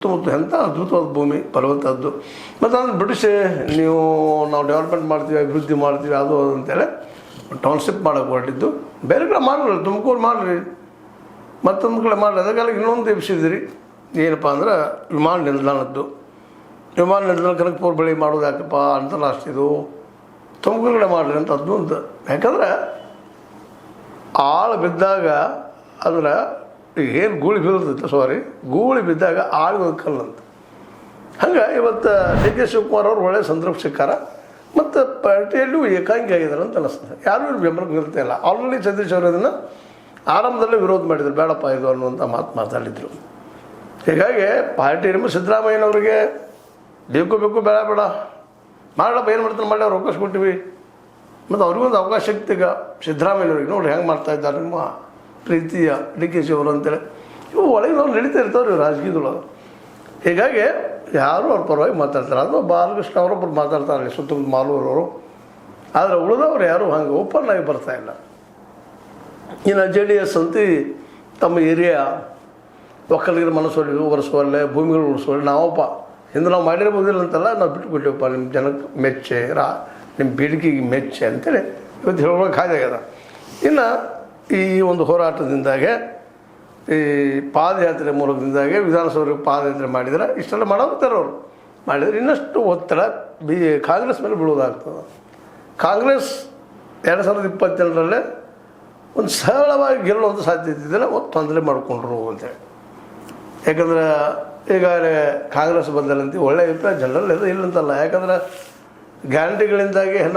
ಸುತ್ತಮುತ್ತ ಎಂಥ ಅದ್ಭುತವಾದ ಭೂಮಿ ಫಲವತ್ತಾದ್ದು. ಮತ್ತು ಅಂದ್ರೆ ಬ್ರಿಟಿಷ್ ನಾವು ಡೆವಲಪ್ಮೆಂಟ್ ಮಾಡ್ತೀವಿ, ಅಭಿವೃದ್ಧಿ ಮಾಡ್ತೀವಿ, ಅದು ಅಂತೇಳಿ ಟೌನ್ಶಿಪ್ ಮಾಡೋಕ್ಕೆ ಹೊರಟಿದ್ದು. ಬೇರೆ ಕಡೆ ಮಾಡಿರಿ, ತುಮಕೂರು ಮಾಡಿರಿ, ಮತ್ತೊಂದು ಕಡೆ ಮಾಡಿರಿ. ಅದಕ್ಕೆಲ್ಲ ಇನ್ನೊಂದು ಎಬ್ಸಿದ್ರಿ ಏನಪ್ಪ ಅಂದ್ರೆ ವಿಮಾನ ನಿಲ್ದಾಣದ್ದು. ವಿಮಾನ ನಿಲ್ದಾಣ ಕನಕಪುರ ಬಳಿ ಮಾಡೋದು ಯಾಕಪ್ಪ, ಅಂತಾರಾಷ್ಟ್ರೀಯದು ತುಮಕೂರು ಕಡೆ ಮಾಡಿರಿ ಅಂತ ಅದೊಂದು. ಯಾಕಂದ್ರೆ ಆಳು ಬಿದ್ದಾಗ ಅಂದ್ರೆ ಏನು ಗೂಳಿ ಬೀಳ್ತೈತೆ, ಗೂಳಿ ಬಿದ್ದಾಗ ಆಳಿಗೋದು ಕಲ್ಲಂತ. ಹಂಗೆ ಇವತ್ತು ಡಿ ಕೆ ಶಿವಕುಮಾರ್ ಅವರು ಒಳ್ಳೆಯ ಸಂದರ್ಭ ಸಿಕ್ಕಾರ ಮತ್ತು ಪಾರ್ಟಿಯಲ್ಲೂ ಏಕಾಂಗಿ ಆಗಿದ್ದಾರೆ ಅಂತ ಅನಿಸ್ತದೆ. ಯಾರೂ ಇವ್ರು ಬೆಂಬಲಕ್ಕೆ ನಿಲ್ತಾ ಇಲ್ಲ. ಆಲ್ರೆಡಿ ಸತೀಶ್ ಅವರು ಇದನ್ನು ಆರಂಭದಲ್ಲೇ ವಿರೋಧ ಮಾಡಿದರು, ಬೇಡಪ್ಪ ಇದು ಅನ್ನುವಂಥ ಮಾತಾಡಿದರು. ಹೀಗಾಗಿ ಪಾರ್ಟಿ ಸಿದ್ದರಾಮಯ್ಯನವ್ರಿಗೆ ಬೇಕು ಬೇಡ ಮಾಡಪ್ಪ, ಏನು ಮಾಡ್ತಾರೆ ಮಾಡಿ ಅವ್ರು ಅವಕಾಶ ಕೊಟ್ಟಿವಿ. ಮತ್ತು ಅವ್ರಿಗೊಂದು ಅವಕಾಶ ಸಿಕ್ತು. ಈಗ ಸಿದ್ದರಾಮಯ್ಯನವ್ರಿಗೆ ನೋಡಿ ಹೆಂಗೆ ಮಾಡ್ತಾಯಿದ್ದಾರೆ ನಿಮ್ಮ ಪ್ರೀತಿಯ ಡಿ ಕೆ ಶಿ ಅವರು ಅಂತೇಳಿ. ಇವು ಒಳಗೆ ನಾವು ನಡೀತಾ ಇರ್ತಾವ್ರಿ ಇವ್ರು ರಾಜಕೀಯದೊಳಗೆ. ಹೀಗಾಗಿ ಯಾರು ಅವ್ರ ಪರವಾಗಿ ಮಾತಾಡ್ತಾರೆ. ಅದು ಬಾಲಕೃಷ್ಣ ಅವರೊಬ್ಬರು ಮಾತಾಡ್ತಾರೆ, ಸುತ್ತಮುತ್ತ ಮಾಲೂರವರು. ಆದರೆ ಉಳಿದವ್ರು ಯಾರು ಹಂಗೆ ಓಪನ್ ಆಗಿ ಬರ್ತಾಯಿಲ್ಲ. ಇನ್ನು JDS ಅಂತೂ ತಮ್ಮ ಏರಿಯಾ ಒಕ್ಕಲಿಗರ ಮನಸ್ಸು ಒರೆಸುವಲ್ಲೇ, ಭೂಮಿಗಳು ಉಳಿಸುವಲ್ಲಿ ನಾವಪ್ಪ ಹಿಂದೆ ನಾವು ಮಾಡಿರ್ಬೋದಿಲ್ಲ ಅಂತಲ್ಲ, ನಾವು ಬಿಟ್ಟುಕೊಟ್ಟಿವಪ್ಪ ನಿಮ್ಮ ಜನಕ್ಕೆ ಮೆಚ್ಚೆ, ನಿಮ್ಮ ಬೇಡಿಕೆಗೆ ಮೆಚ್ಚೆ ಅಂತೇಳಿ ಇವತ್ತು ಹೇಳೋಕೆ ಹಾಗಾಗ್ಯದ. ಇನ್ನು ಈ ಒಂದು ಹೋರಾಟದಿಂದಾಗೆ, ಈ ಪಾದಯಾತ್ರೆ ಮೂಲಕದಿಂದಾಗೆ ವಿಧಾನಸೌಧಕ್ಕೆ ಪಾದಯಾತ್ರೆ ಮಾಡಿದರೆ ಇಷ್ಟೆಲ್ಲ ಮಾಡೋಗ್ತಾರೆ ಅವರು. ಮಾಡಿದರೆ ಇನ್ನಷ್ಟು ಒತ್ತಡ ಕಾಂಗ್ರೆಸ್ ಮೇಲೆ ಬೀಳೋದಾಗ್ತದೆ. ಕಾಂಗ್ರೆಸ್ 2022 ಒಂದು ಸರಳವಾಗಿ ಗೆಲ್ಲುವಂಥ ಸಾಧ್ಯತೆ ಇದೆಯಲ್ಲ, ತೊಂದರೆ ಮಾಡಿಕೊಂಡ್ರು ಅಂತೇಳಿ. ಯಾಕಂದ್ರೆ ಈಗಾಗಲೇ ಕಾಂಗ್ರೆಸ್ ಬದಲಂತೆ ಒಳ್ಳೆಯ ಅಭಿಪ್ರಾಯ ಜನರಲ್ಲಿ ಇಲ್ಲಂತಲ್ಲ. ಯಾಕಂದ್ರೆ ಗ್ಯಾರಂಟಿಗಳಿಂದಾಗಿ